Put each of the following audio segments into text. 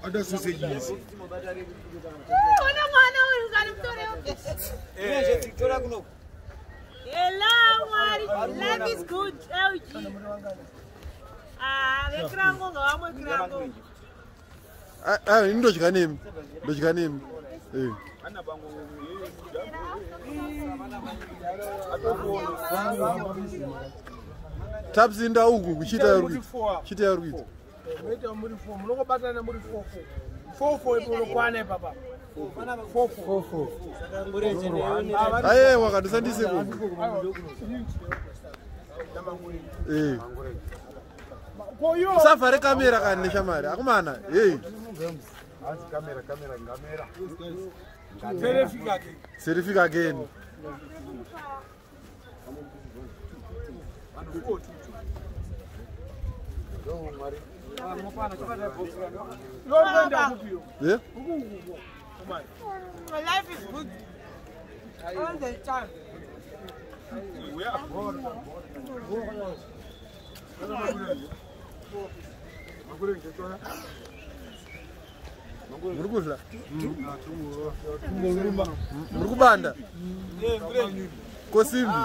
Other sausages. Life is good, LG. Tabzinda ugu kuchita yaruki. Chita yaruki. Meta muri 4, mnoko batana muri 4. 4 ipo kwane papa. 4. Aye wakadusandise ku. Safari kamera kanisha mari. Akumana. Kamera. Certificate again. Yeah? Life is good. All the time. Murukuzla. Murukubanda. Kosimbi.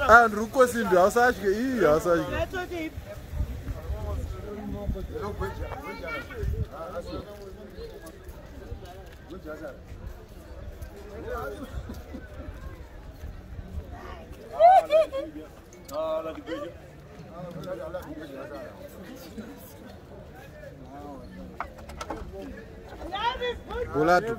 And Rukosimbi, Ausashke, Ausashke. Bolatu.